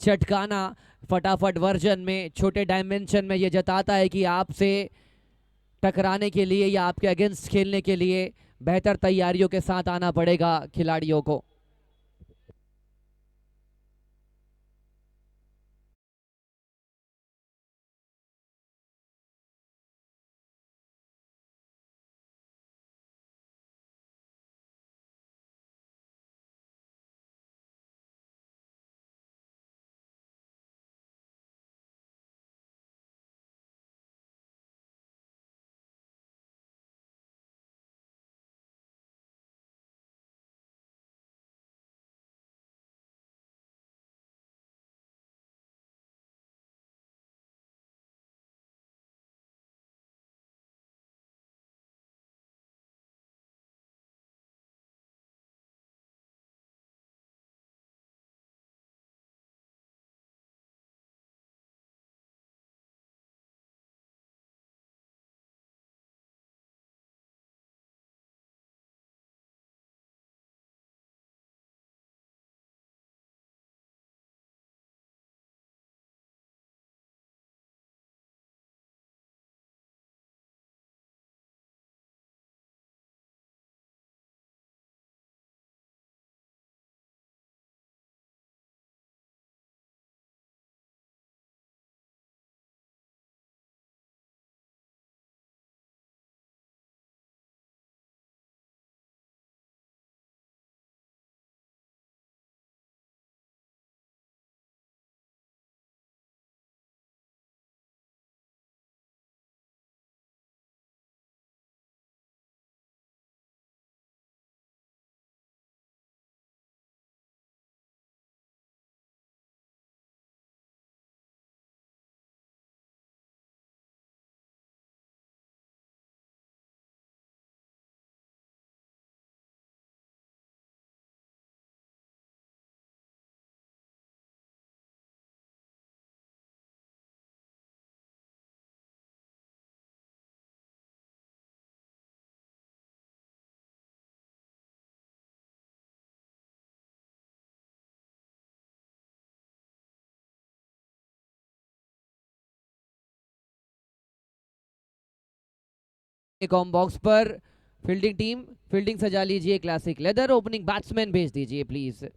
चटकाना फटाफट वर्जन में छोटे डायमेंशन में ये जताता है कि आपसे टकराने के लिए या आपके अगेंस्ट खेलने के लिए बेहतर तैयारियों के साथ आना पड़ेगा खिलाड़ियों को। कॉम बॉक्स पर फील्डिंग टीम फील्डिंग सजा लीजिए क्लासिक लेदर। ओपनिंग बैट्समैन भेज दीजिए प्लीज।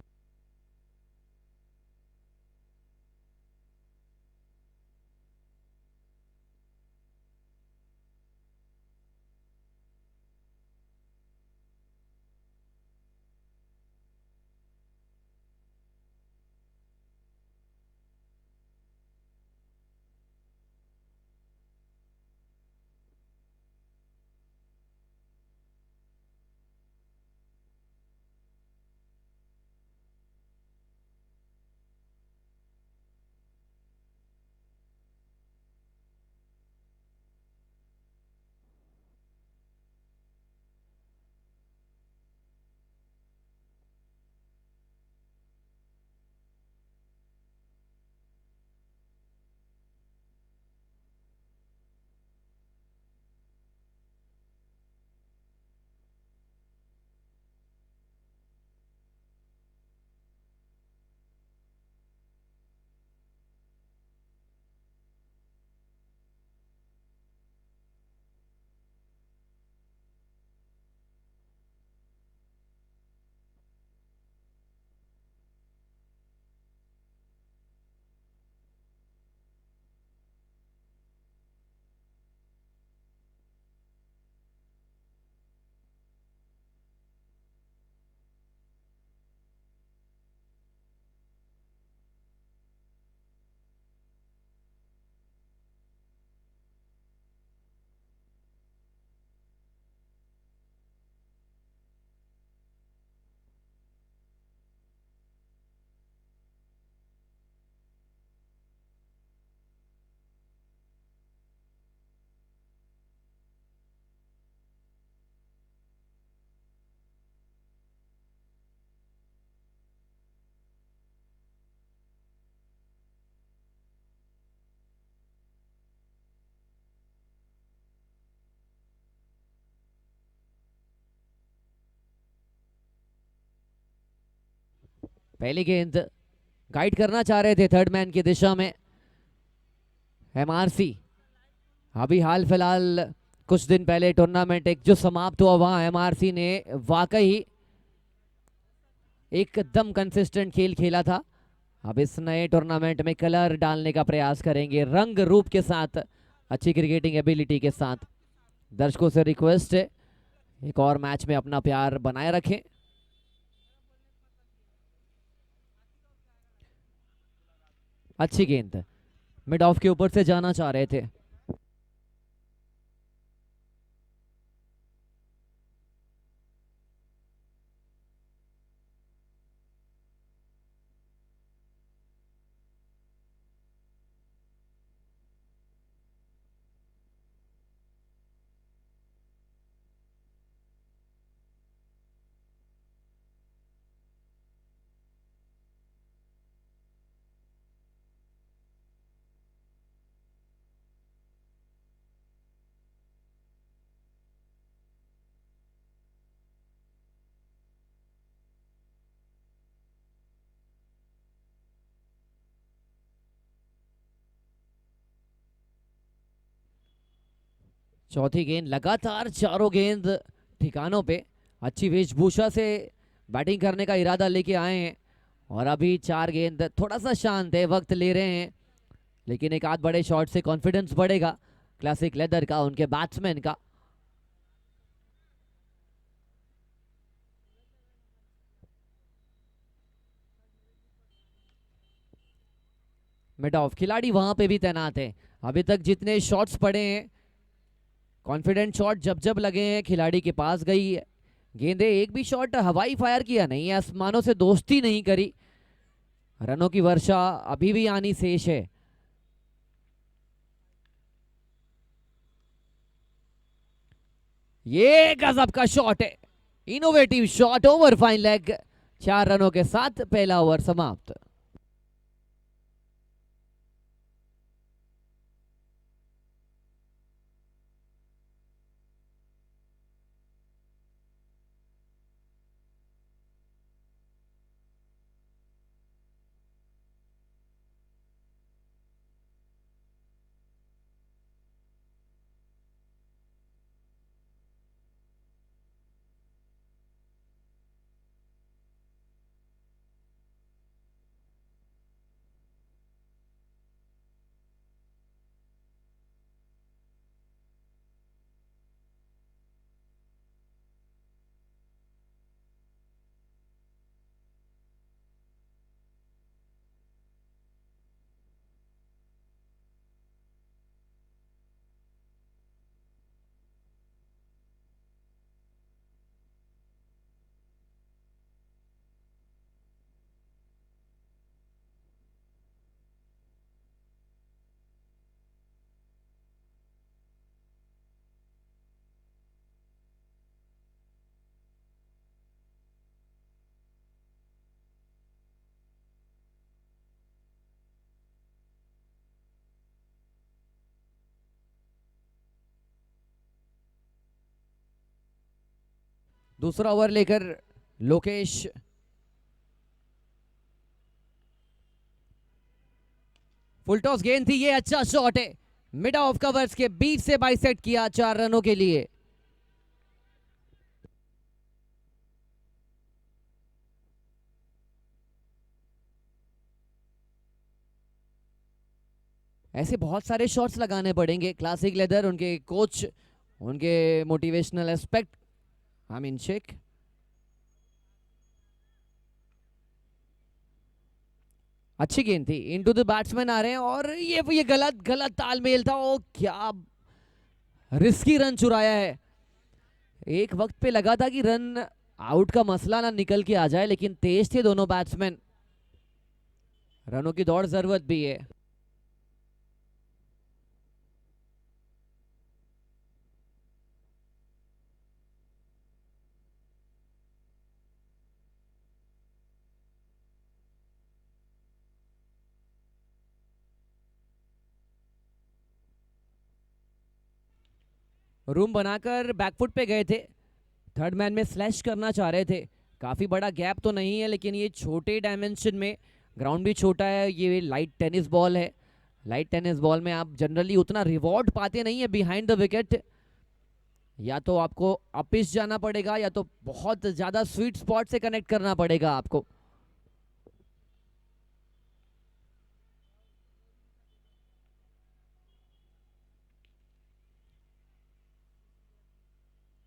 पहली गेंद गाइड करना चाह रहे थे थर्ड मैन की दिशा में एमआरसी। अभी हाल फिलहाल कुछ दिन पहले टूर्नामेंट एक जो समाप्त हुआ वहां एमआरसी ने वाकई एकदम कंसिस्टेंट खेल खेला था। अब इस नए टूर्नामेंट में कलर डालने का प्रयास करेंगे रंग रूप के साथ, अच्छी क्रिकेटिंग एबिलिटी के साथ। दर्शकों से रिक्वेस्ट है एक और मैच में अपना प्यार बनाए रखें। अच्छी गेंद मिड ऑफ के ऊपर से जाना चाह रहे थे। चौथी गेंद लगातार चारों गेंद ठिकानों पे, अच्छी वेशभूषा से बैटिंग करने का इरादा लेके आए हैं। और अभी 4 गेंद थोड़ा सा शांत है, वक्त ले रहे हैं, लेकिन एक आध बड़े शॉट से कॉन्फिडेंस बढ़ेगा क्लासिक लेदर का, उनके बैट्समैन का। मिड ऑफ खिलाड़ी वहां पे भी तैनात है। अभी तक जितने शॉट्स पड़े हैं कॉन्फिडेंट शॉट जब जब लगे हैं खिलाड़ी के पास गई है गेंदे, एक भी शॉट हवाई फायर किया नहीं है, आसमानों से दोस्ती नहीं करी। रनों की वर्षा अभी भी आनी शेष है। ये गजब का शॉट है, innovative shot over fine leg. 4 रनों के साथ पहला ओवर समाप्त। दूसरा ओवर लेकर लोकेश फुल टॉस गेंद थी, ये अच्छा शॉट है, मिड ऑफ कवर्स के बीच से बाइसेक्ट किया 4 रनों के लिए। ऐसे बहुत सारे शॉट्स लगाने पड़ेंगे क्लासिक लेदर, उनके कोच, उनके मोटिवेशनल एस्पेक्ट आमीन शेख। अच्छी गेंद थी, इनटू द बैट्समैन आ रहे हैं और ये गलत गलत तालमेल था। ओ क्या रिस्की रन चुराया है। एक वक्त पे लगा था कि रन आउट का मसला ना निकल के आ जाए, लेकिन तेज थे दोनों बैट्समैन, रनों की दौड़ जरूरत भी है। रूम बनाकर बैकफुट पे गए थे, थर्ड मैन में स्लैश करना चाह रहे थे। काफी बड़ा गैप तो नहीं है, लेकिन ये छोटे डायमेंशन में ग्राउंड भी छोटा है, ये लाइट टेनिस बॉल है। लाइट टेनिस बॉल में आप जनरली उतना रिवॉर्ड पाते नहीं है बिहाइंड द विकेट। या तो आपको अपिच जाना पड़ेगा या तो बहुत ज्यादा स्वीट स्पॉट से कनेक्ट करना पड़ेगा आपको।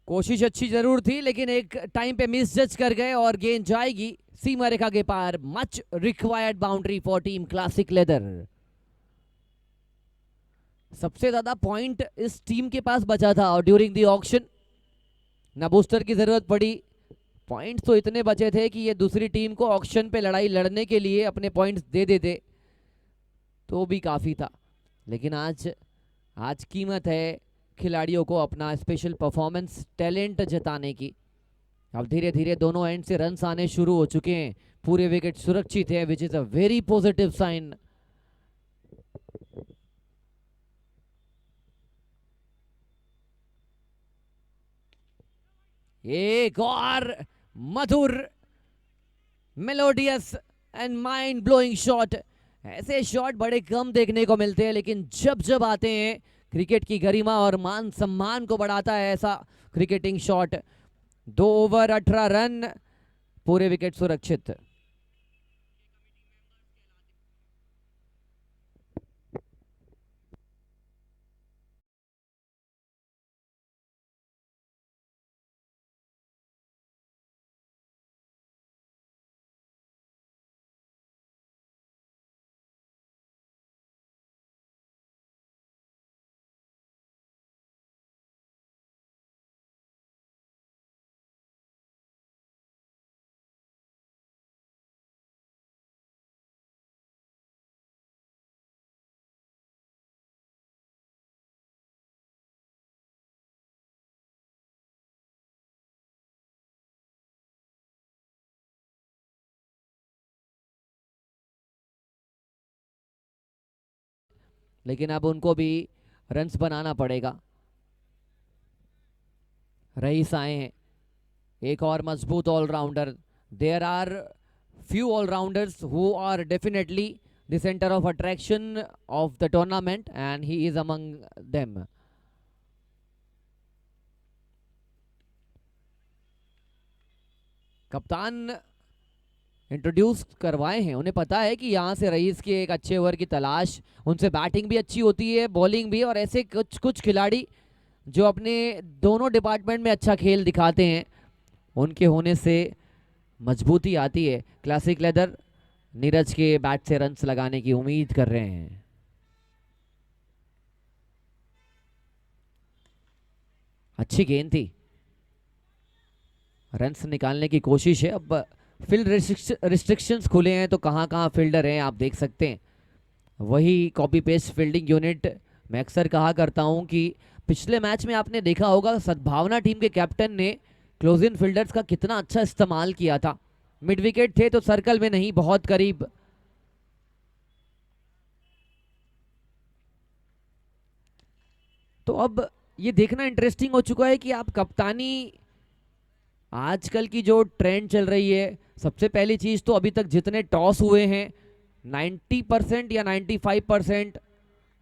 कोशिश अच्छी जरूर थी लेकिन एक टाइम पे मिस जज कर गए और गेंद जाएगी सीमा रेखा के पार। Much required boundary for team classic leather. सबसे ज्यादा पॉइंट इस टीम के पास बचा था और ड्यूरिंग द ऑक्शन ना बूस्टर की जरूरत पड़ी। पॉइंट्स तो इतने बचे थे कि ये दूसरी टीम को ऑक्शन पे लड़ाई लड़ने के लिए अपने पॉइंट्स दे देते तो भी काफी था। लेकिन आज कीमत है खिलाड़ियों को अपना स्पेशल परफॉर्मेंस टैलेंट जताने की। अब धीरे धीरे दोनों एंड से रन्स आने शुरू हो चुके हैं। पूरे विकेट सुरक्षित है which is a very positive sign. एक और मधुर melodious and mind blowing shot. ऐसे शॉट बड़े कम देखने को मिलते हैं लेकिन जब जब आते हैं क्रिकेट की गरिमा और मान सम्मान को बढ़ाता है ऐसा क्रिकेटिंग शॉट। 2 ओवर 18 रन, पूरे विकेट सुरक्षित। लेकिन अब उनको भी रन्स बनाना पड़ेगा। रईस आए हैं, एक और मजबूत allrounder. There are few all-rounders who are definitely the center of attraction of the tournament and he is among them. कप्तान इंट्रोड्यूस करवाए हैं, उन्हें पता है कि यहाँ से रईस की एक अच्छे ओवर की तलाश, उनसे बैटिंग भी अच्छी होती है बॉलिंग भी, और ऐसे कुछ कुछ खिलाड़ी जो अपने दोनों डिपार्टमेंट में अच्छा खेल दिखाते हैं उनके होने से मजबूती आती है। क्लासिक लेदर नीरज के बैट से रन्स लगाने की उम्मीद कर रहे हैं। अच्छी गेंद थी, रन्स निकालने की कोशिश है। अब फील्ड रिस्ट्रिक्शंस खुले हैं तो कहाँ कहाँ फील्डर हैं आप देख सकते हैं। वही कॉपी पेस्ट फील्डिंग यूनिट। मैं अक्सर कहा करता हूं कि पिछले मैच में आपने देखा होगा सद्भावना टीम के कैप्टन ने क्लोज इन फील्डर्स का कितना अच्छा इस्तेमाल किया था। मिड विकेट थे तो सर्कल में नहीं, बहुत करीब। तो अब ये देखना इंटरेस्टिंग हो चुका है कि आप कप्तानी, आजकल की जो ट्रेंड चल रही है, सबसे पहली चीज तो अभी तक जितने टॉस हुए हैं 90% या 95%,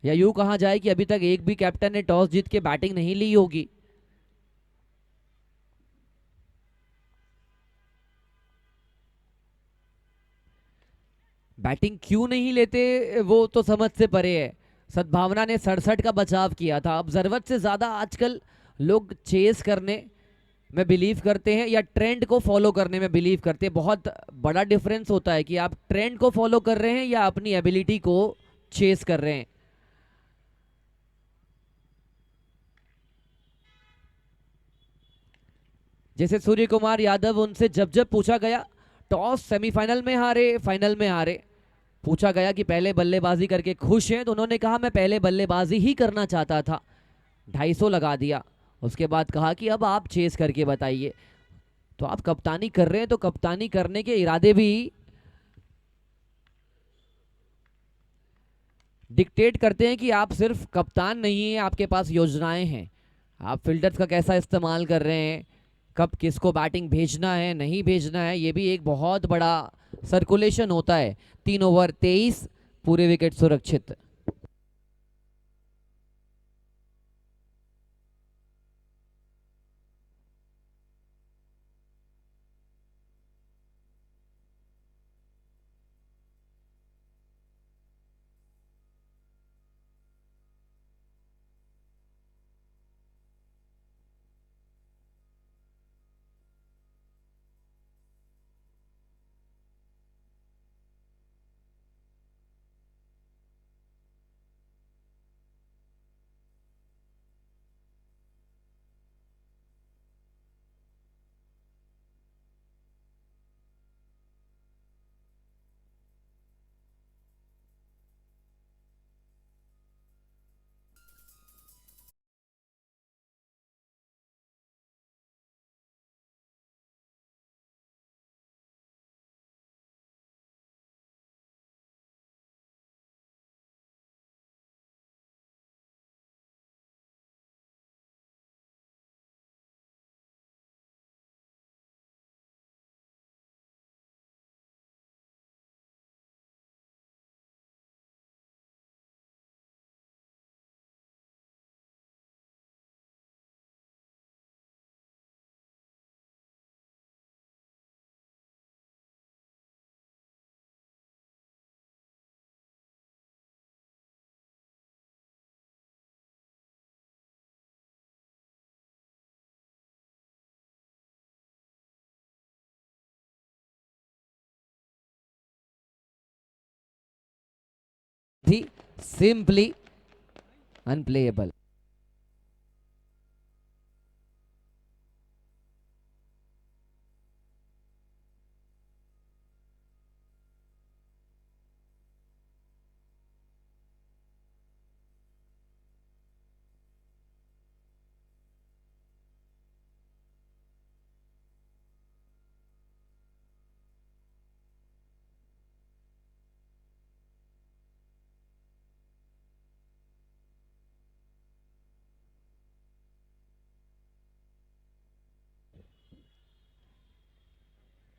या यूं कहा जाए कि अभी तक एक भी कैप्टन ने टॉस जीत के बैटिंग नहीं ली होगी। बैटिंग क्यों नहीं लेते वो तो समझ से परे है। सद्भावना ने 67 का बचाव किया था। अब जरूरत से ज्यादा आजकल लोग चेस करने में बिलीव करते हैं या ट्रेंड को फॉलो करने में बिलीव करते हैं। बहुत बड़ा डिफरेंस होता है कि आप ट्रेंड को फॉलो कर रहे हैं या अपनी एबिलिटी को चेस कर रहे हैं। जैसे सूर्य कुमार यादव, उनसे जब जब पूछा गया, टॉस सेमीफाइनल में हारे, फाइनल में हारे, पूछा गया कि पहले बल्लेबाजी करके खुश हैं तो उन्होंने कहा मैं पहले बल्लेबाजी ही करना चाहता था। 250 लगा दिया। उसके बाद कहा कि अब आप चेस करके बताइए। तो आप कप्तानी कर रहे हैं तो कप्तानी करने के इरादे भी डिक्टेट करते हैं कि आप सिर्फ कप्तान नहीं है, आपके पास योजनाएं हैं। आप फील्डर्स का कैसा इस्तेमाल कर रहे हैं, कब किसको बैटिंग भेजना है नहीं भेजना है, ये भी एक बहुत बड़ा सर्कुलेशन होता है। 3 ओवर 23, पूरे विकेट सुरक्षित। थी सिंपली अनप्लेएबल।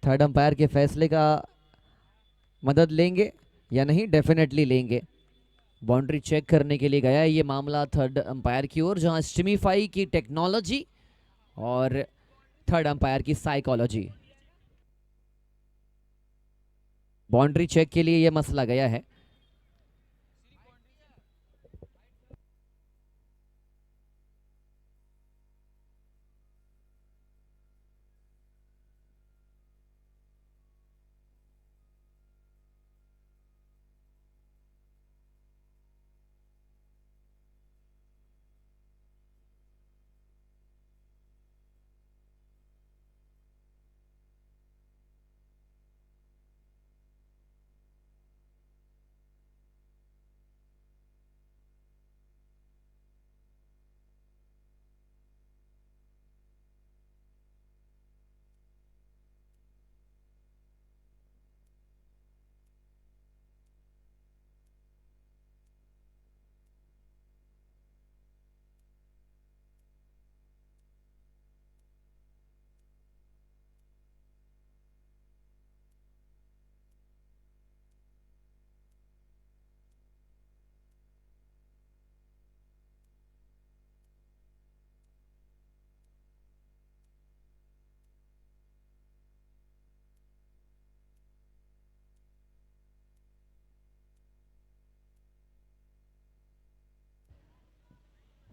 थर्ड अंपायर के फैसले का मदद लेंगे या नहीं? डेफिनेटली लेंगे। बाउंड्री चेक करने के लिए गया है ये मामला थर्ड अंपायर की ओर, जहां स्टिमिफाई की टेक्नोलॉजी और थर्ड अंपायर की साइकोलॉजी। बाउंड्री चेक के लिए यह मसला गया है।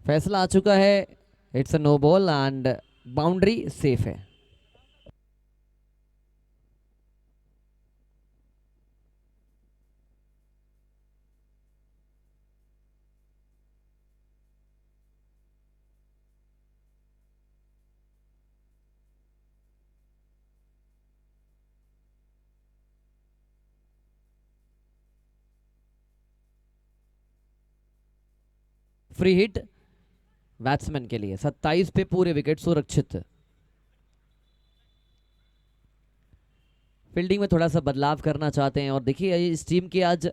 फैसला आ चुका है, it's a no ball and boundary safe है। फ्री हिट बैट्समैन के लिए 27 पे पूरे विकेट सुरक्षित। फील्डिंग में थोड़ा सा बदलाव करना चाहते हैं और देखिए इस टीम की आज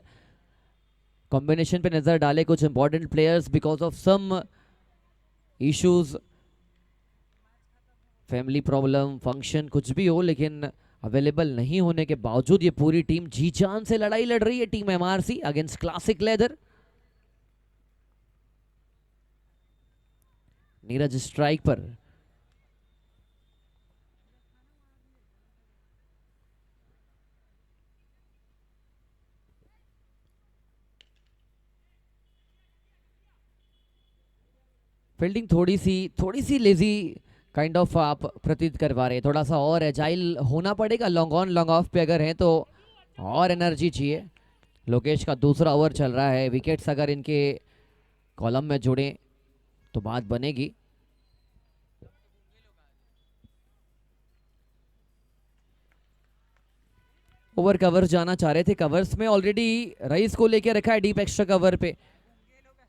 कॉम्बिनेशन पे नजर डाले कुछ important players because of some issues, family problem, function कुछ भी हो, लेकिन अवेलेबल नहीं होने के बावजूद ये पूरी टीम जी जान से लड़ाई लड़ रही है। Team MRC against classic leather. Neeraj strike पर। फील्डिंग थोड़ी सी लेजी काइंड ऑफ आप प्रतीत करवा रहे हैं। थोड़ा सा और एजाइल होना पड़ेगा लॉन्ग ऑन लॉन्ग ऑफ पे अगर हैं तो, और एनर्जी चाहिए। लोकेश का दूसरा ओवर चल रहा है। विकेट्स अगर इनके कॉलम में जुड़े तो बात बनेगी। ओवर कवर्स जाना चाह रहे थे। कवर्स में ऑलरेडी रईस को लेके रखा है डीप एक्स्ट्रा कवर पे।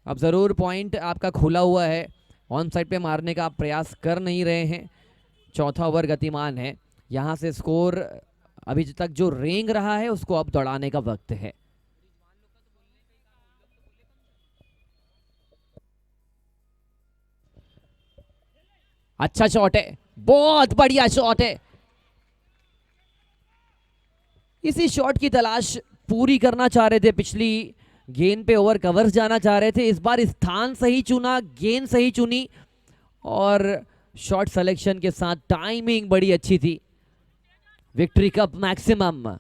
अब जरूर पॉइंट आपका खुला हुआ है। ऑन साइड पे मारने का आप प्रयास कर नहीं रहे हैं। चौथा ओवर गतिमान है। यहां से स्कोर अभी तक जो रेंग रहा है उसको अब दौड़ाने का वक्त है। अच्छा शॉट है, बहुत बढ़िया शॉट है। इसी शॉट की तलाश पूरी करना चाह रहे थे। पिछली गेंद पे ओवर कवर्स जाना चाह रहे थे। इस बार स्थान सही चुना, गेंद सही चुनी और शॉट सिलेक्शन के साथ टाइमिंग बड़ी अच्छी थी। Victory cup maximum.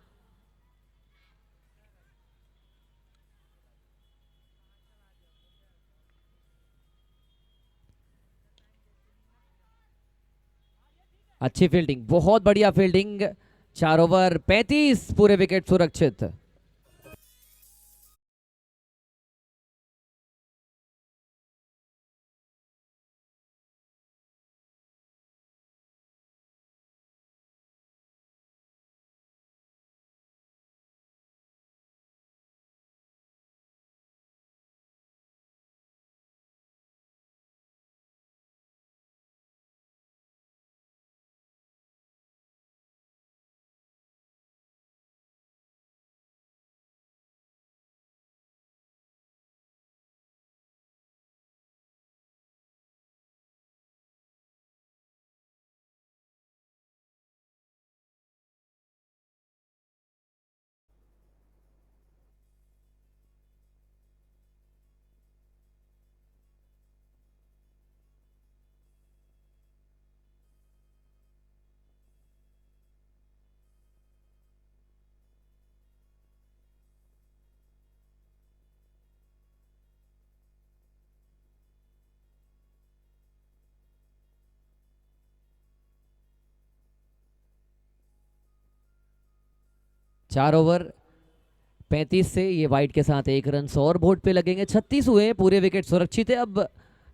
अच्छी फील्डिंग, बहुत बढ़िया फील्डिंग। 4 ओवर 35, पूरे विकेट सुरक्षित। चार ओवर 35 से ये वाइड के साथ 1 रन और बोर्ड पे लगेंगे। 36 हुए, पूरे विकेट सुरक्षित है। अब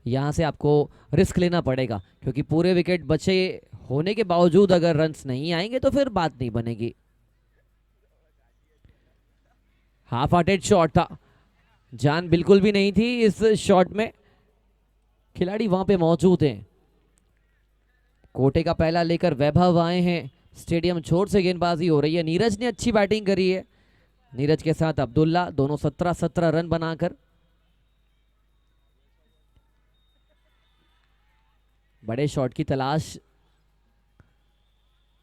यहाँ से आपको रिस्क लेना पड़ेगा क्योंकि पूरे विकेट बचे होने के बावजूद अगर रन्स नहीं आएंगे तो फिर बात नहीं बनेगी। हाफ हार्टेड शॉट था, जान बिल्कुल भी नहीं थी इस शॉट में। खिलाड़ी वहां पे मौजूद हैं। कोटे का पहला लेकर वैभव आए हैं। स्टेडियम छोर से गेंदबाजी हो रही है। नीरज ने अच्छी बैटिंग करी है। नीरज के साथ अब्दुल्ला, दोनों 17-17 रन बनाकर बड़े शॉट की तलाश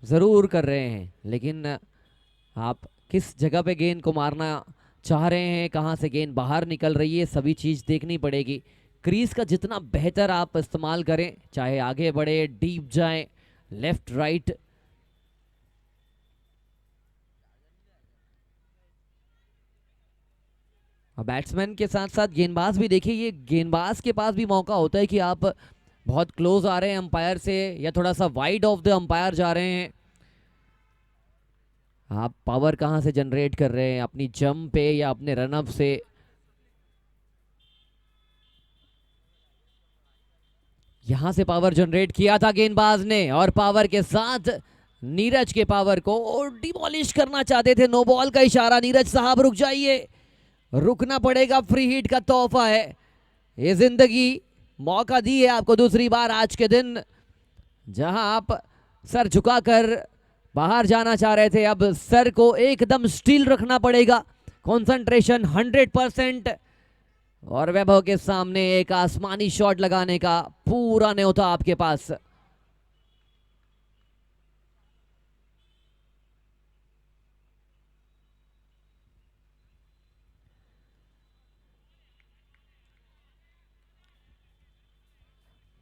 जरूर कर रहे हैं, लेकिन आप किस जगह पे गेंद को मारना चाह रहे हैं, कहां से गेंद बाहर निकल रही है, सभी चीज देखनी पड़ेगी। क्रीज का जितना बेहतर आप इस्तेमाल करें, चाहे आगे बढ़े, डीप जाएं, लेफ्ट राइट, बैट्समैन के साथ साथ गेंदबाज भी देखिए। ये गेंदबाज के पास भी मौका होता है कि आप बहुत क्लोज आ रहे हैं अंपायर से या थोड़ा सा वाइड ऑफ द अंपायर जा रहे हैं। आप पावर कहां से जनरेट कर रहे हैं, अपनी जंप पे या अपने रनअप से। यहां से पावर जनरेट किया था गेंदबाज ने और पावर के साथ नीरज के पावर को डिमोलिश करना चाहते थे। नो बॉल का इशारा, नीरज साहब रुक जाइए, रुकना पड़ेगा। फ्री हिट का तोहफा है ये जिंदगी। मौका दी है आपको दूसरी बार आज के दिन, जहां आप सर झुकाकर बाहर जाना चाह रहे थे, अब सर को एकदम स्टील रखना पड़ेगा। कंसंट्रेशन 100%। और वैभव के सामने एक आसमानी शॉट लगाने का पूरा न्योता आपके पास।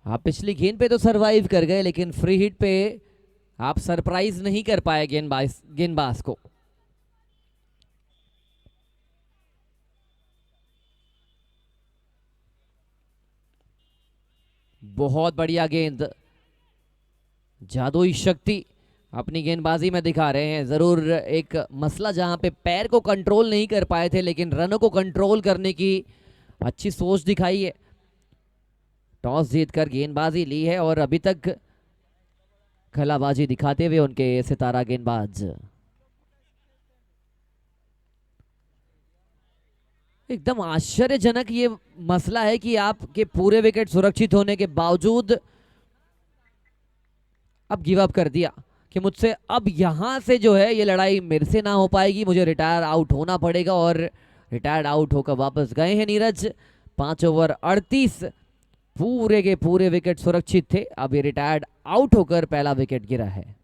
आप पिछली गेंद पे तो सरवाइव कर गए, लेकिन फ्री हिट पे आप सरप्राइज नहीं कर पाए गेंदबाज को। बहुत बढ़िया गेंद, जादुई शक्ति अपनी गेंदबाजी में दिखा रहे हैं। जरूर एक मसला जहां पे पैर को कंट्रोल नहीं कर पाए थे, लेकिन रनों को कंट्रोल करने की अच्छी सोच दिखाई है। टॉस जीतकर गेंदबाजी ली है और अभी तक कलाबाजी दिखाते हुए उनके सितारा गेंदबाज। एकदम आश्चर्यजनक ये मसला है कि आपके पूरे विकेट सुरक्षित होने के बावजूद अब गिव अप कर दिया कि मुझसे अब यहां से जो है ये लड़ाई मेरे से ना हो पाएगी, मुझे रिटायर आउट होना पड़ेगा। और रिटायर्ड आउट होकर वापस गए हैं नीरज। 5 ओवर 38, पूरे के पूरे विकेट सुरक्षित थे। अब ये रिटायर्ड आउट होकर पहला विकेट गिरा है।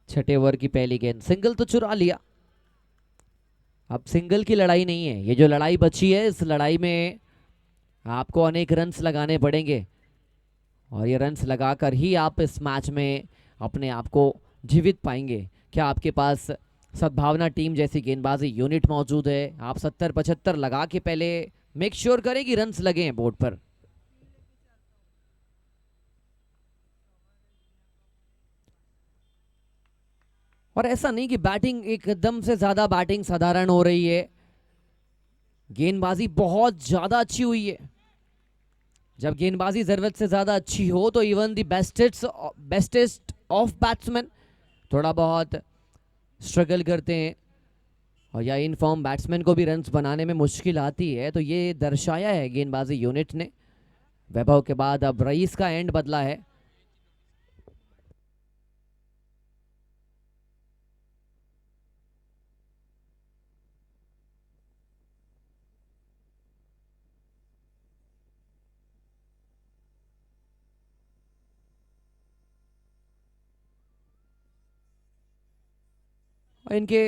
छठे ओवर की पहली गेंद, सिंगल तो चुरा लिया। अब सिंगल की लड़ाई नहीं है, ये जो लड़ाई बची है इस लड़ाई में आपको अनेक रन्स लगाने पड़ेंगे और ये रन्स लगाकर ही आप इस मैच में अपने आप को जीवित पाएंगे। क्या आपके पास सद्भावना टीम जैसी गेंदबाजी यूनिट मौजूद है? आप 70-75 लगा के पहले मेक श्योर करें कि रन्स लगे हैं बोर्ड पर। और ऐसा नहीं कि बैटिंग एकदम से ज्यादा बैटिंग साधारण हो रही है, गेंदबाजी बहुत ज्यादा अच्छी हुई है। जब गेंदबाजी जरूरत से ज्यादा अच्छी हो तो even the bestest of batsman थोड़ा बहुत स्ट्रगल करते हैं और या इन फॉर्म बैट्समैन को भी रन्स बनाने में मुश्किल आती है। तो ये दर्शाया है गेंदबाजी यूनिट ने। वैभव के बाद अब रईस का एंड बदला है। और इनके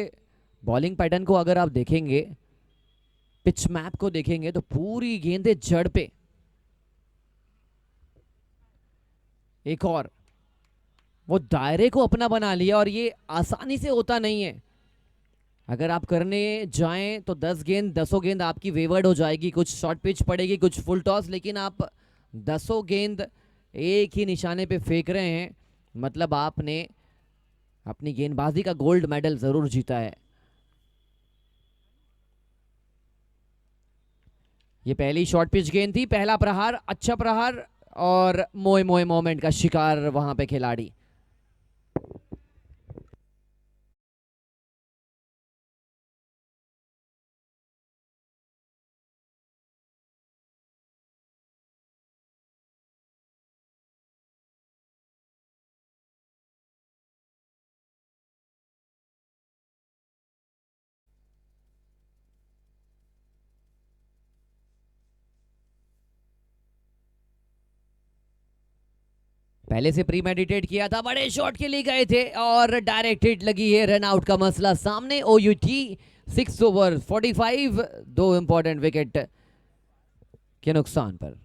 बॉलिंग पैटर्न को अगर आप देखेंगे, पिच मैप को देखेंगे तो पूरी गेंदें जड़ पे। एक और वो दायरे को अपना बना लिया और ये आसानी से होता नहीं है। अगर आप करने जाएं तो 10 गेंद 10 गेंद आपकी वेवर्ड हो जाएगी, कुछ शॉर्ट पिच पड़ेगी, कुछ फुल टॉस, लेकिन आप 10 गेंद एक ही निशाने पे फेंक रहे हैं। मतलब आपने अपनी गेंदबाजी का गोल्ड मेडल जरूर जीता है। ये पहली शॉर्ट पिच गेंद थी, पहला प्रहार, अच्छा प्रहार और मोए मोए मोमेंट का शिकार वहां पे खिलाड़ी। पहले से प्री मेडिटेट किया था, बड़े शॉट के लिए गए थे और डायरेक्ट हिट लगी है। रन आउट का मसला सामने। OUT 6 ओवर 45, 2 इंपॉर्टेंट विकेट के नुकसान पर।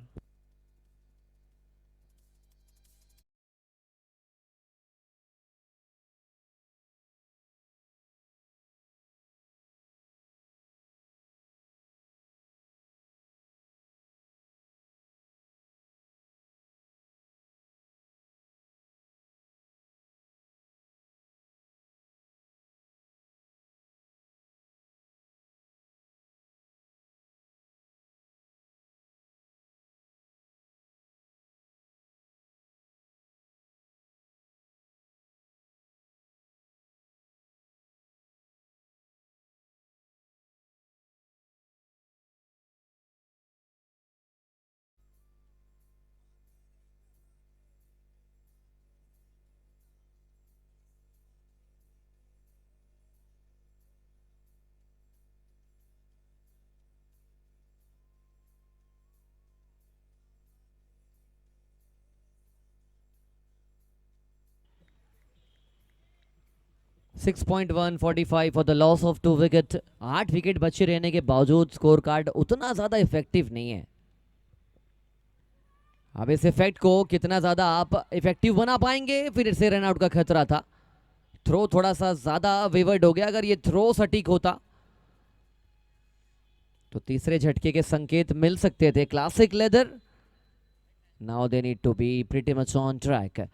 6.145 for the loss of 2 wicket. 8 wicket बचे रहने के बावजूद स्कोर कार्ड उतना ज्यादा इफेक्टिव नहीं है। अब इस इफेक्ट को कितना ज्यादा आप इफेक्टिव बना पाएंगे, फिर से रन आउट का खतरा था। थ्रो थोड़ा सा ज्यादा वेवर्ड हो गया। अगर ये थ्रो सटीक होता तो तीसरे झटके के संकेत मिल सकते थे। Classic leather, now they need to be pretty much on track.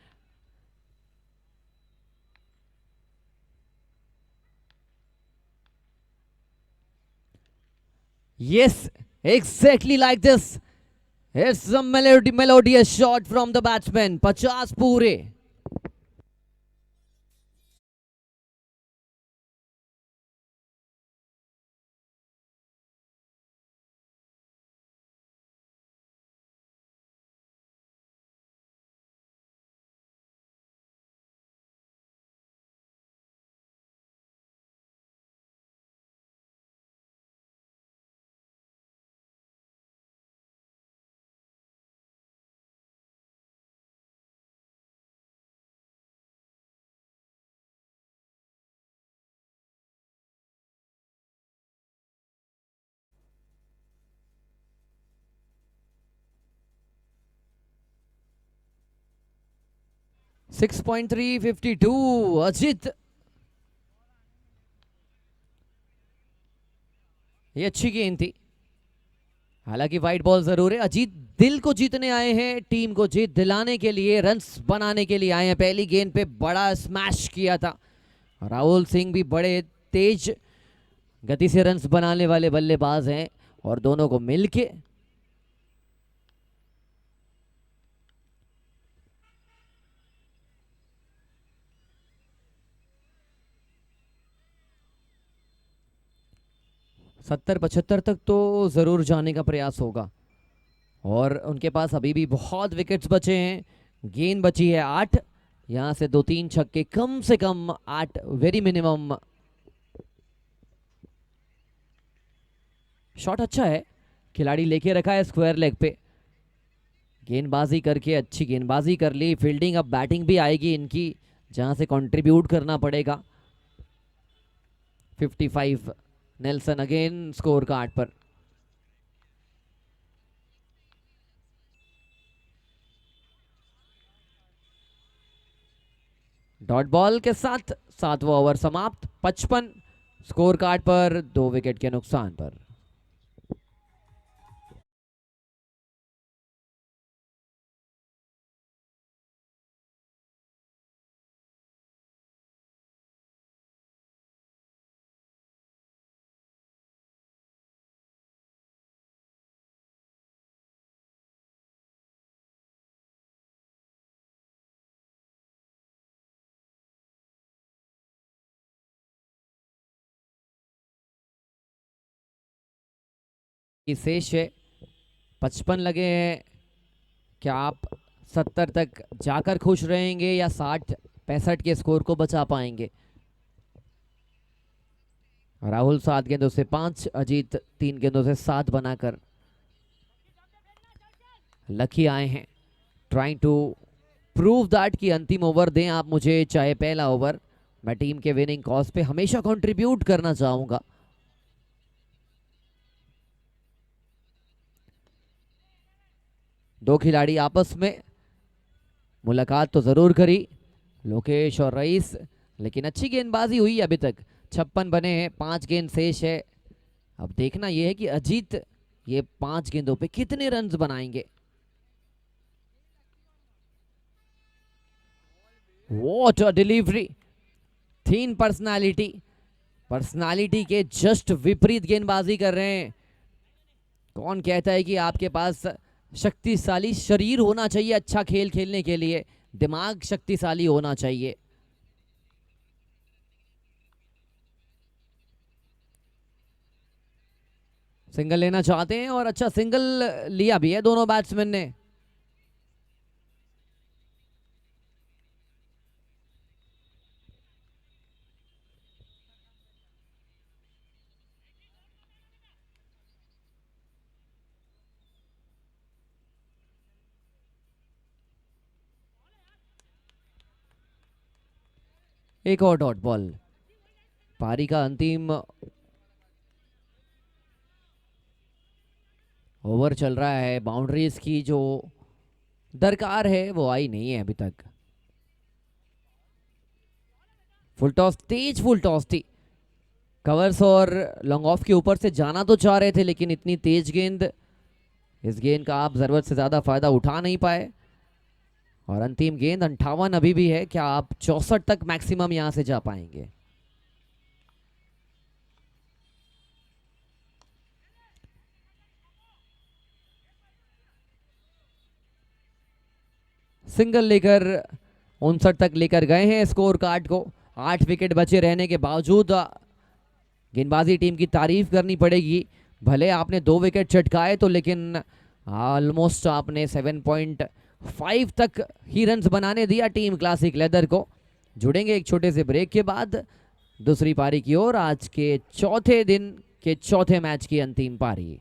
Yes, exactly like this. It's a melodious shot from the batsman. 50 पूरे। सिक्स 6.352 अजित, ये अच्छी गेंद थी। हालांकि वाइट बॉल जरूर है। अजीत दिल को जीतने आए हैं, टीम को जीत दिलाने के लिए, रन्स बनाने के लिए आए हैं। पहली गेंद पे बड़ा स्मैश किया था। राहुल सिंह भी बड़े तेज गति से रन्स बनाने वाले बल्लेबाज हैं और दोनों को मिलके सत्तर 75 तक तो जरूर जाने का प्रयास होगा। और उनके पास अभी भी बहुत विकेट्स बचे हैं। गेंद बची है 8, यहां से 2-3 छक्के, कम से कम 8 वेरी मिनिमम। शॉट अच्छा है, खिलाड़ी लेके रखा है स्क्वायर लेग पे। गेंदबाजी करके अच्छी गेंदबाजी कर ली। फील्डिंग, अब बैटिंग भी आएगी इनकी, जहां से कंट्रीब्यूट करना पड़ेगा। 55 नेल्सन अगेन स्कोर कार्ड पर। डॉट बॉल के साथ 7वां ओवर समाप्त। 55 स्कोर कार्ड पर, 2 विकेट के नुकसान पर। शेष है 55 लगे हैं। क्या आप 70 तक जाकर खुश रहेंगे या 60 65 के स्कोर को बचा पाएंगे? राहुल 7 गेंदों से 5, अजीत 3 गेंदों से 7 बनाकर लकी आए हैं। ट्राइंग टू प्रूव दैट कि अंतिम ओवर दें आप मुझे, चाहे पहला ओवर, मैं टीम के विनिंग कॉज पे हमेशा कंट्रीब्यूट करना चाहूंगा। दो खिलाड़ी आपस में मुलाकात तो जरूर करी, लोकेश और रईस, लेकिन अच्छी गेंदबाजी हुई अभी तक। 56 बने हैं, 5 गेंद शेष है। अब देखना यह है कि अजीत ये 5 गेंदों पे कितने रन्स बनाएंगे। What a delivery! Thin personality के जस्ट विपरीत गेंदबाजी कर रहे हैं। कौन कहता है कि आपके पास शक्तिशाली शरीर होना चाहिए अच्छा खेल खेलने के लिए? दिमाग शक्तिशाली होना चाहिए। सिंगल लेना चाहते हैं और अच्छा सिंगल लिया भी है दोनों बैट्समैन ने। एक और डॉट बॉल। पारी का अंतिम ओवर चल रहा है। बाउंड्रीज की जो दरकार है वो आई नहीं है अभी तक। फुल टॉस, तेज फुल टॉस थी। कवर्स और लॉन्ग ऑफ के ऊपर से जाना तो चाह रहे थे, लेकिन इतनी तेज गेंद, इस गेंद का आप जरूरत से ज्यादा फायदा उठा नहीं पाए। और अंतिम गेंद 58 अभी भी है, क्या आप 64 तक मैक्सिमम यहां से जा पाएंगे? सिंगल लेकर 59 तक लेकर गए हैं स्कोर कार्ड को। 8 विकेट बचे रहने के बावजूद गेंदबाजी टीम की तारीफ करनी पड़ेगी। भले आपने 2 विकेट चटकाए तो, लेकिन ऑलमोस्ट आपने 7.5 तक ही रन्स बनाने दिया टीम क्लासिक लेदर को। जुड़ेंगे एक छोटे से ब्रेक के बाद दूसरी पारी की ओर, आज के चौथे दिन के चौथे मैच की अंतिम पारी।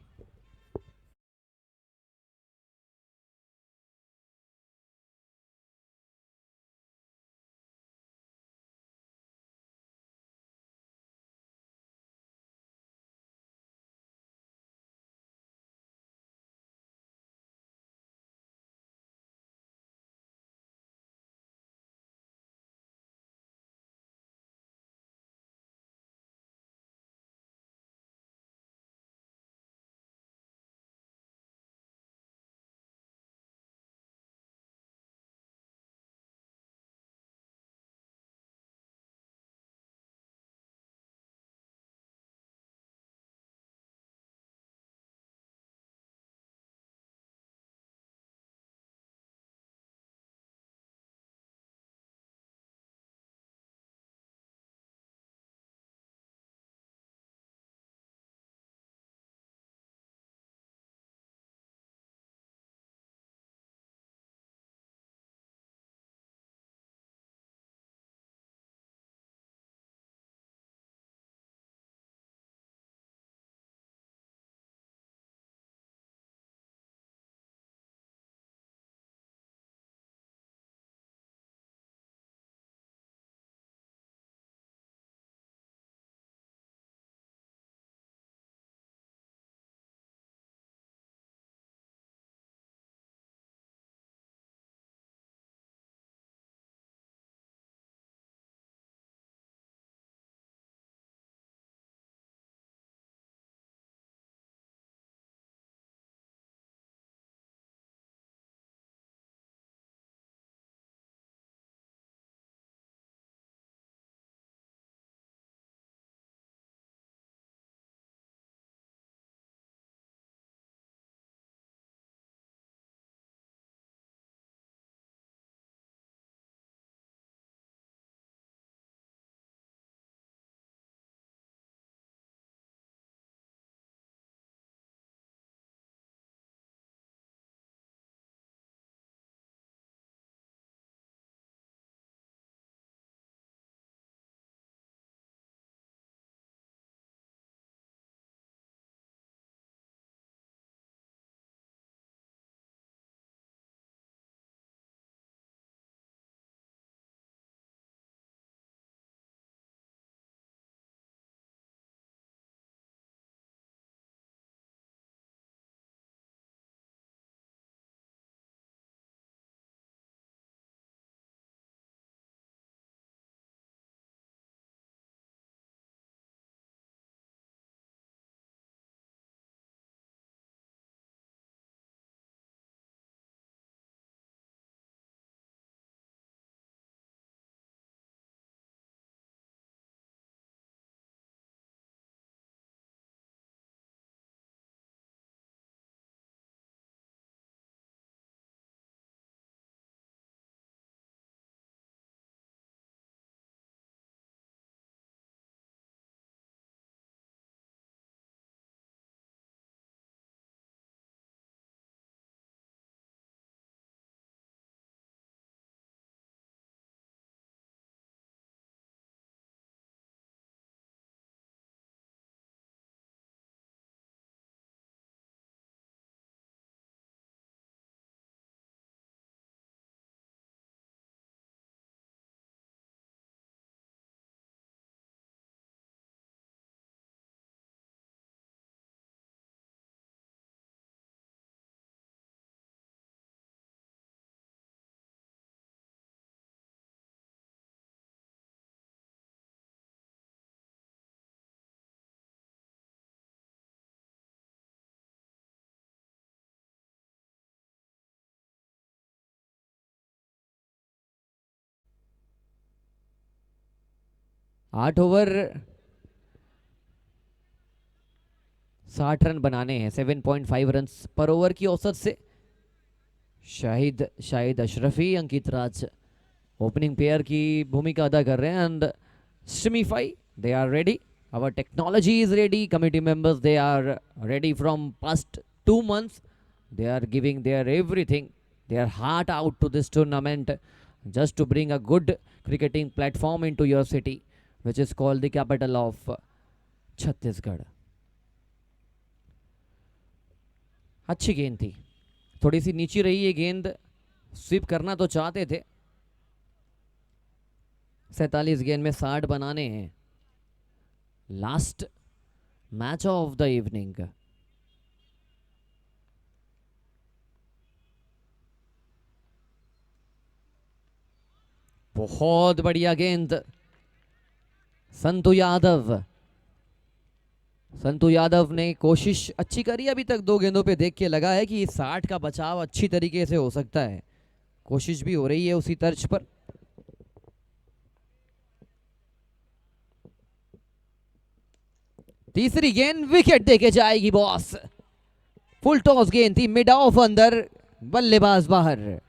8 ओवर 60 रन बनाने हैं, 7.5 रन पर ओवर की औसत से। शाहिद अशरफी, अंकित राज ओपनिंग पेयर की भूमिका अदा कर रहे हैं। एंड सिमीफाई they are ready, our technology is ready, committee members they are ready from past 2 months. They are giving their everything, their heart out to this tournament, just to bring a good cricketing platform into your city, which is called the capital of Chhattisgarh. अच्छी गेंद थी, थोड़ी सी नीची रही ये गेंद, SVEEP करना तो चाहते थे। 47 गेंद में 60 बनाने हैं। Last match of the evening. बहुत बढ़िया गेंद, संतू यादव ने कोशिश अच्छी करी अभी तक। 2 गेंदों पे देख के लगा है कि 60 का बचाव अच्छी तरीके से हो सकता है, कोशिश भी हो रही है उसी तर्ज पर। तीसरी गेंद विकेट देके जाएगी बॉस। फुल टॉस गेंद थी, मिड ऑफ अंदर, बल्लेबाज बाहर।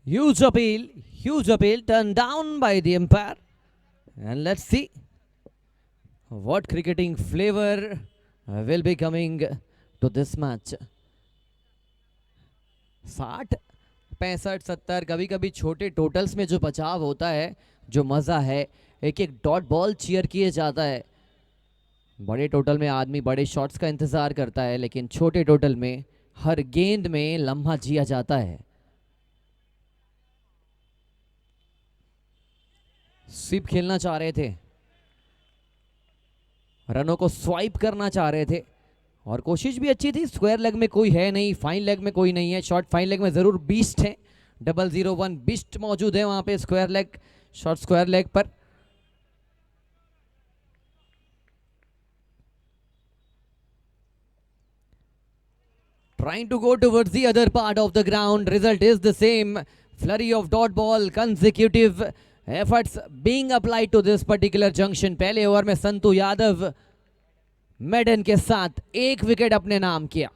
Huge appeal turned down by the umpire. And let's see what cricketing flavor will be coming to this match. 60, 65, 70, कभी कभी छोटे टोटल्स में जो बचाव होता है, जो मज़ा है, एक एक डॉट बॉल चीयर किए जाता है। बड़े टोटल में आदमी बड़े शॉट्स का इंतज़ार करता है, लेकिन छोटे टोटल में हर गेंद में लम्हा जिया जाता है। स्वीप खेलना चाह रहे थे, रनों को स्वाइप करना चाह रहे थे, और कोशिश भी अच्छी थी। स्क्वायर लेग में कोई है नहीं, फाइन लेग में कोई नहीं है। शॉर्ट फाइन लेग में जरूर बीस्ट है, 001 बीस्ट मौजूद है वहां पे square leg, short square leg पर। Trying to go towards the other part of the ground. Result is the same. Flurry of dot ball, consecutive efforts being applied to this particular junction. पहले over में Santu Yadav maiden के साथ 1 wicket अपने नाम किया।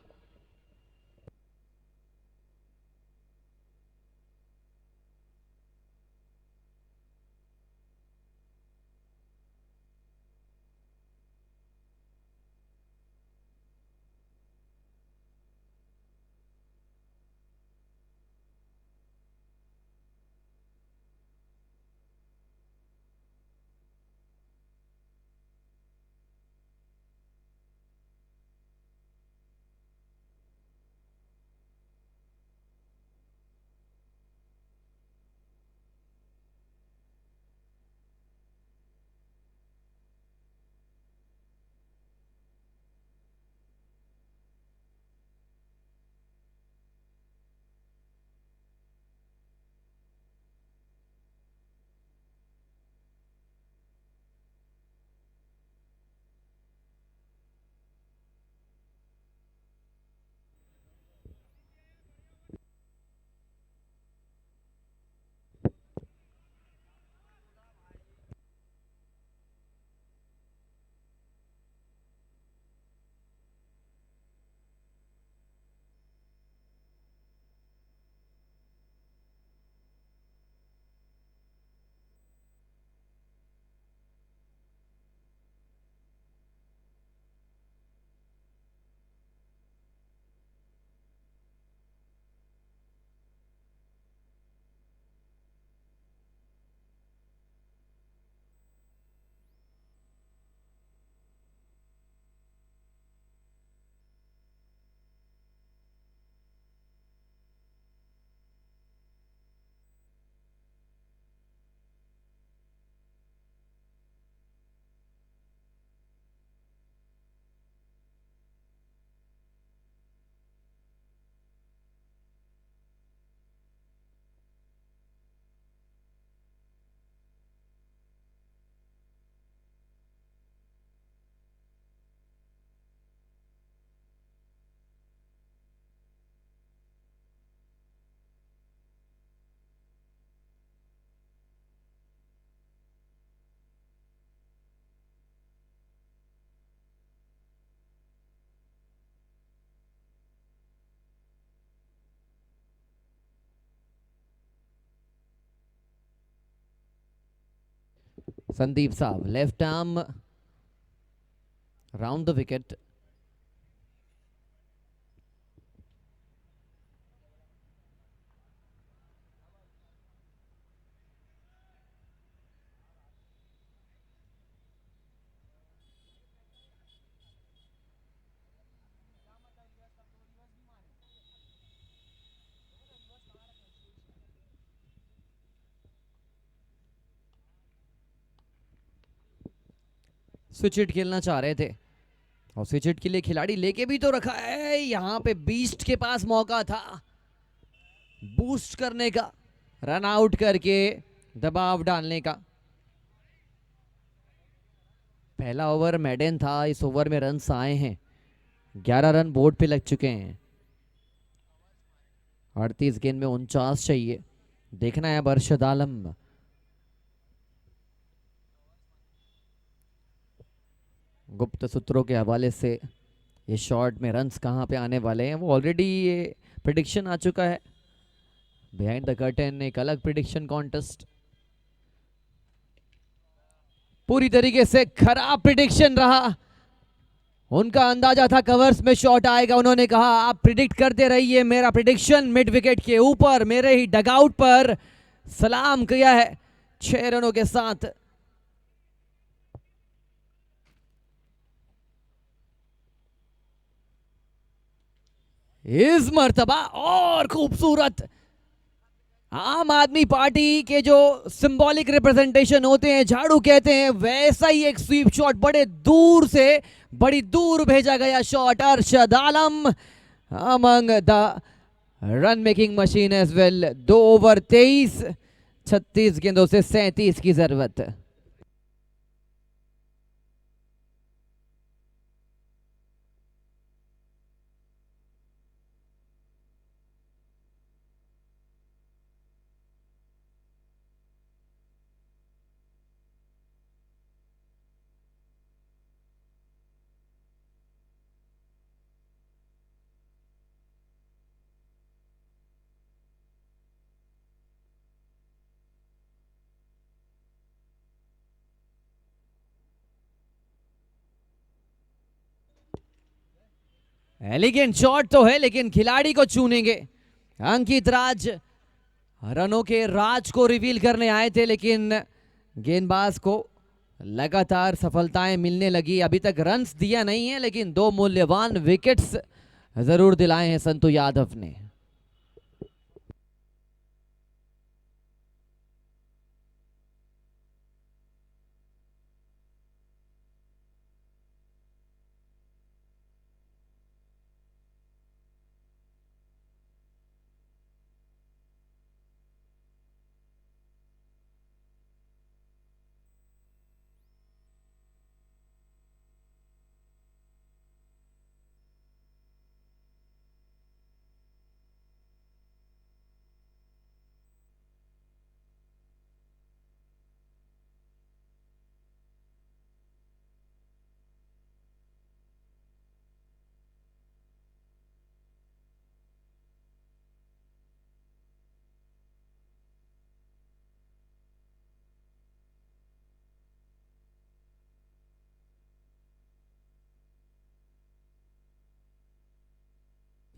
संदीप साहब left arm round the wicket. Switch hit खेलना चाह रहे थे और स्विच हिट के लिए खिलाड़ी लेके भी तो रखा है। यहां पे बीस्ट के पास मौका था बूस्ट करने का, रन आउट करके दबाव डालने का। पहला ओवर मेडन था, इस ओवर में रन आए हैं 11 रन बोर्ड पे लग चुके हैं। 38 गेंद में 49 चाहिए। देखना है अब अरशद आलम गुप्त सूत्रों के हवाले से ये शॉट में रन्स कहां पे आने वाले हैं वो ऑलरेडी ये प्रिडिक्शन आ चुका है। बिहाइंड द कर्टेन एक अलग प्रिडिक्शन कॉन्टेस्ट, पूरी तरीके से खराब प्रिडिक्शन रहा। उनका अंदाजा था कवर्स में शॉट आएगा, उन्होंने कहा आप प्रिडिक्ट करते रहिए, मेरा प्रिडिक्शन मिड विकेट के ऊपर मेरे ही डगआउट पर सलाम किया है 6 रनों के साथ। इस मर्तबा और खूबसूरत आम आदमी पार्टी के जो सिंबॉलिक रिप्रेजेंटेशन होते हैं, झाड़ू कहते हैं, वैसा ही एक स्वीप शॉट बड़े दूर से बड़ी दूर भेजा गया shot. Arshad Alam among the run making machine as well. 2 over 23, 36 गेंदों से 37 की जरूरत। एलिगेंट शॉट तो है लेकिन खिलाड़ी को चुनेंगे। अंकित राज रनों के राज को रिवील करने आए थे लेकिन गेंदबाज को लगातार सफलताएं मिलने लगी। अभी तक रन्स दिया नहीं है लेकिन 2 मूल्यवान विकेट्स जरूर दिलाए हैं संतू यादव ने।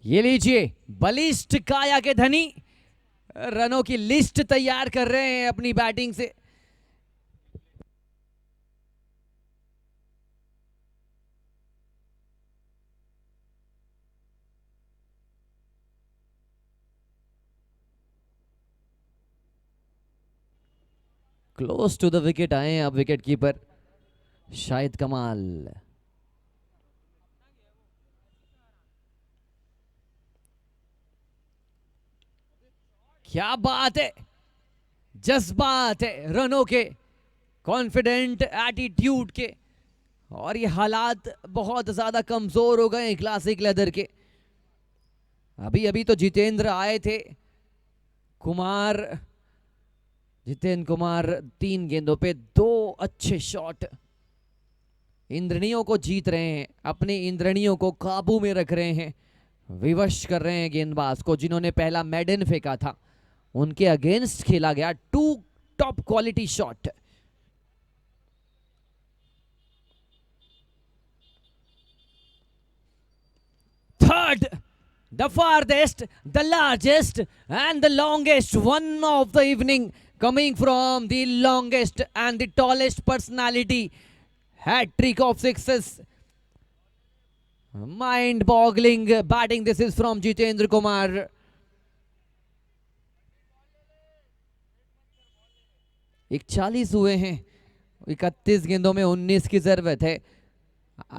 ये लीजिए बलिष्ठ काया के धनी रनों की लिस्ट तैयार कर रहे हैं अपनी बैटिंग से। क्लोज टू द विकेट आए हैं अब विकेट कीपर शाहिद कमाल। क्या बात है, जज्बात है रनों के, कॉन्फिडेंट एटीट्यूड के, और ये हालात बहुत ज्यादा कमजोर हो गए क्लासिक लेदर के। अभी अभी तो जितेंद्र आए थे, जितेंद्र कुमार 3 गेंदों पे 2 अच्छे शॉट, इंद्रणियों को जीत रहे हैं, अपने इंद्रणियों को काबू में रख रहे हैं, विवश कर रहे हैं गेंदबाज को जिन्होंने पहला मेडन फेंका था, उनके अगेंस्ट खेला गया 2 top quality shot. third, the farthest, the largest, and the longest one of the evening, coming from the longest and the tallest personality. Hat trick of sixes. Mind boggling batting. This is from Jitendra Kumar. 41 हुए हैं, 31 गेंदों में 19 की जरूरत है।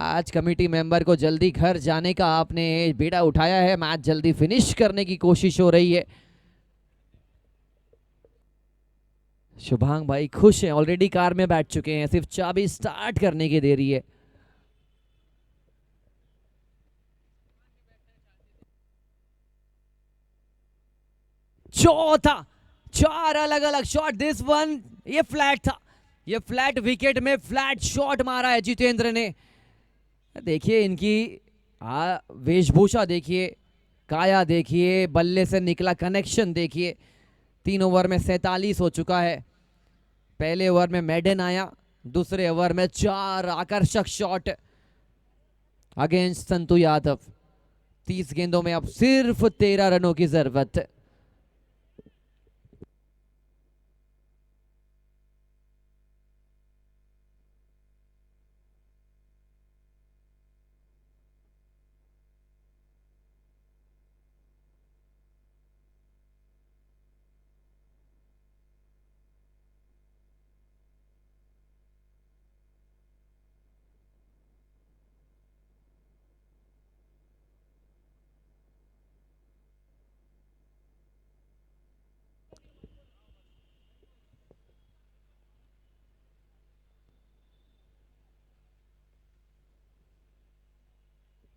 आज committee member को जल्दी घर जाने का आपने बेड़ा उठाया है, मैच जल्दी फिनिश करने की कोशिश हो रही है। शुभांग भाई खुश हैं, ऑलरेडी कार में बैठ चुके हैं, सिर्फ चाबी स्टार्ट करने की देरी है। चौथा, 4 अलग अलग शॉट। दिस वन, ये फ्लैट था, ये फ्लैट विकेट में फ्लैट शॉट मारा है जितेंद्र ने। देखिए इनकी वेशभूषा देखिए, काया देखिए, बल्ले से निकला कनेक्शन देखिए। 3 ओवर में 47 हो चुका है। पहले ओवर में मेडन आया, दूसरे ओवर में 4 आकर्षक शॉट अगेंस्ट संतु यादव। 30 गेंदों में अब सिर्फ 13 रनों की जरूरत।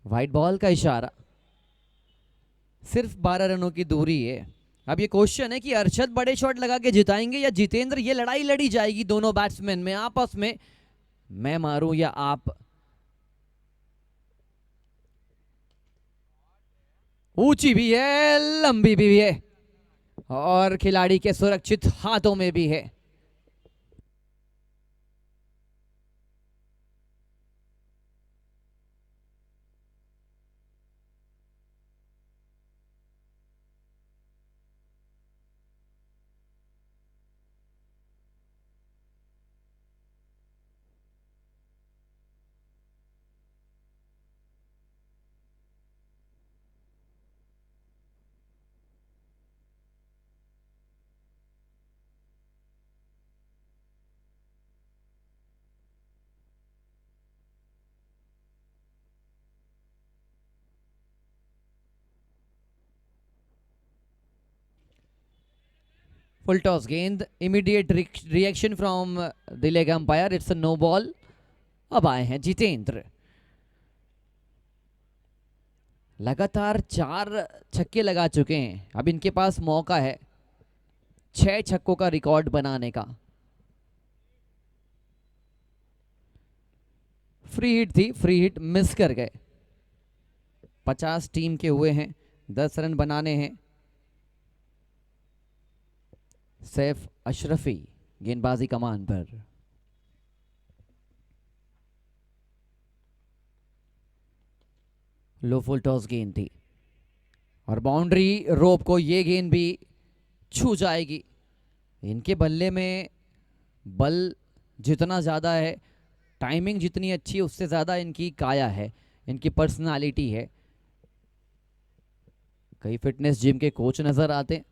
व्हाइट बॉल का इशारा, सिर्फ 12 रनों की दूरी है। अब ये क्वेश्चन है कि अरशद बड़े शॉट लगा के जिताएंगे या जितेंद्र। ये लड़ाई लड़ी जाएगी दोनों बैट्समैन में आपस में, मैं मारूं या आप। ऊंची भी है, लंबी भी है, और खिलाड़ी के सुरक्षित हाथों में भी है। फुल टॉस गेंद, immediate reaction from the leg umpire, it's a no ball. अब आए हैं जितेंद्र, लगातार 4 छक्के लगा चुके हैं। अब इनके पास मौका है 6 छक्कों का रिकॉर्ड बनाने का। फ्री हिट थी, फ्री हिट मिस कर गए। 50 टीम के हुए हैं, 10 रन बनाने हैं। सैफ अशरफी गेंदबाजी कमान पर। लो फुल टॉस गेंद थी और बाउंड्री रोप को ये गेंद भी छू जाएगी। इनके बल्ले में बल जितना ज़्यादा है, टाइमिंग जितनी अच्छी है, उससे ज़्यादा इनकी काया है, इनकी पर्सनालिटी है। कई फिटनेस जिम के कोच नज़र आते हैं।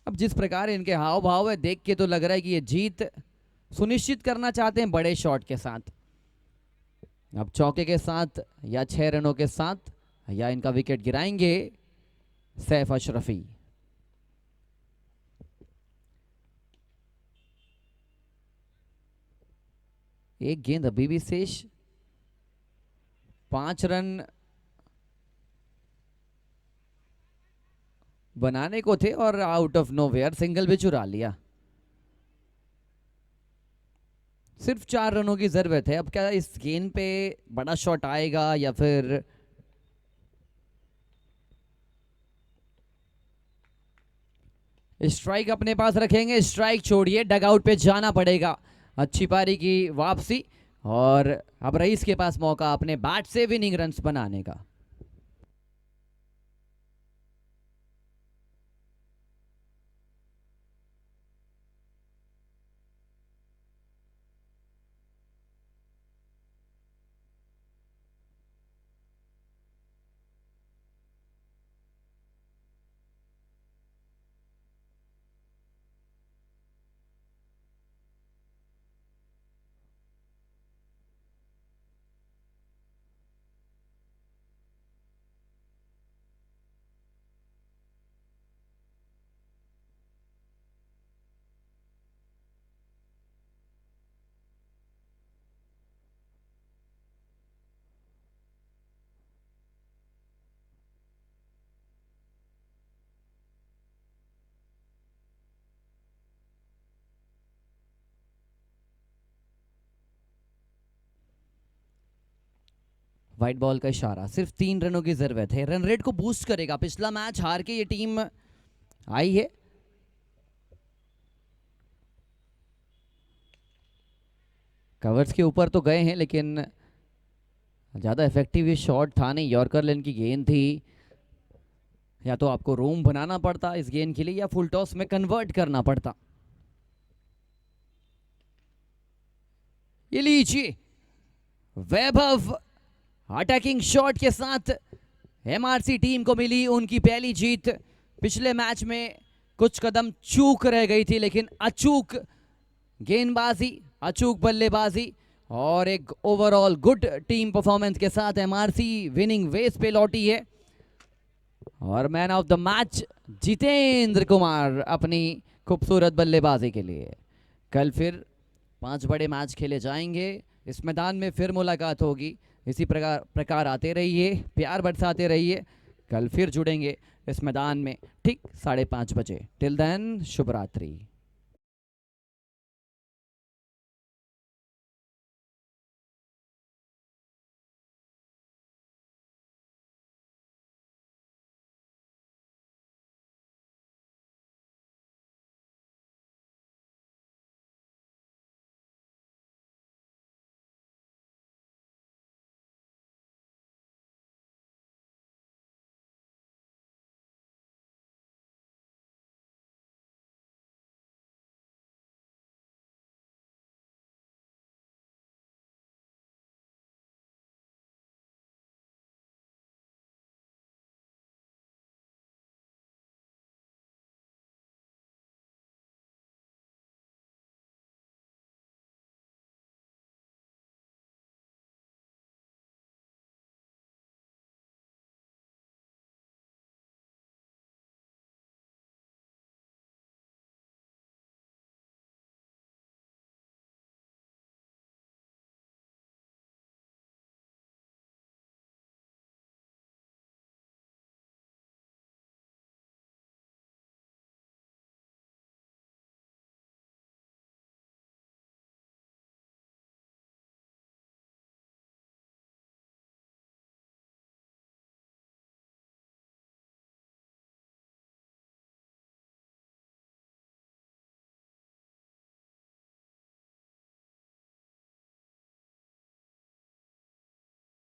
अब जिस प्रकार इनके हाव भाव है, देख के तो लग रहा है कि ये जीत सुनिश्चित करना चाहते हैं बड़े शॉट के साथ। अब चौके के साथ या 6 रनों के साथ, या इनका विकेट गिराएंगे सैफ अशरफी। एक गेंद अभी भी शेष, 5 रन बनाने को थे और आउट ऑफ नोवेयर सिंगल भी चुरा लिया। सिर्फ 4 रनों की जरूरत है। अब क्या इस गेंद पे बड़ा शॉट आएगा या फिर स्ट्राइक अपने पास रखेंगे, स्ट्राइक छोड़िए, डगआउट पे जाना पड़ेगा। अच्छी पारी की वापसी और अब रईस के पास मौका अपने बैट से विनिंग रन्स बनाने का। व्हाइट बॉल का इशारा, सिर्फ 3 रनों की जरूरत है, रन रेट को बूस्ट करेगा। पिछला मैच हार के ये टीम आई है। कवर्स के ऊपर तो गए हैं लेकिन ज़्यादा इफेक्टिव ये शॉट था नहीं। यॉर्कर लेन की गेंद थी, या तो आपको रूम बनाना पड़ता इस गेंद के लिए या फुल टॉस में कन्वर्ट करना पड़ता। ये लीजिए, वैभव अटैकिंग शॉट के साथ एमआरसी टीम को मिली उनकी पहली जीत। पिछले मैच में कुछ कदम चूक रह गई थी लेकिन अचूक गेंदबाजी, अचूक बल्लेबाजी और एक ओवरऑल गुड टीम परफॉर्मेंस के साथ एमआरसी विनिंग वेज पे लौटी है। और man of the match Jitendra Kumar अपनी खूबसूरत बल्लेबाजी के लिए। कल फिर 5 बड़े मैच खेले जाएंगे, इस मैदान में फिर मुलाकात होगी। इसी प्रकार आते रहिए, प्यार बरसाते रहिए। कल फिर जुड़ेंगे इस मैदान में ठीक 5:30 बजे। टिल देन शुभ रात्रि।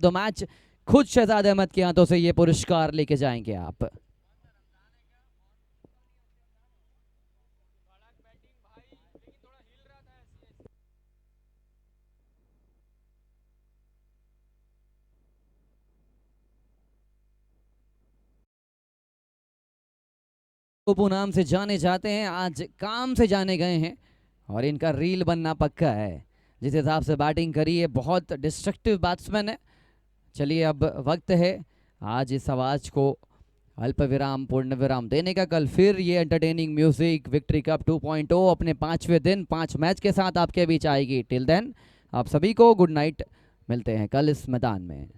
तो मैच खुद शहजाद अहमद के हाथों से ये पुरस्कार लेके जाएंगे आप। कोपू नाम से जाने जाते हैं, आज काम से जाने गए हैं और इनका रील बनना पक्का है। जिस हिसाब से बैटिंग करी है, बहुत डिस्ट्रक्टिव बैट्समैन है। चलिए अब वक्त है आज इस आवाज को अल्प विराम पूर्ण विराम देने का। कल फिर ये एंटरटेनिंग म्यूजिक विक्ट्री कप 2.0 अपने 5वें दिन 5 मैच के साथ आपके बीच आएगी। टिल देन आप सभी को गुड नाइट, मिलते हैं कल इस मैदान में।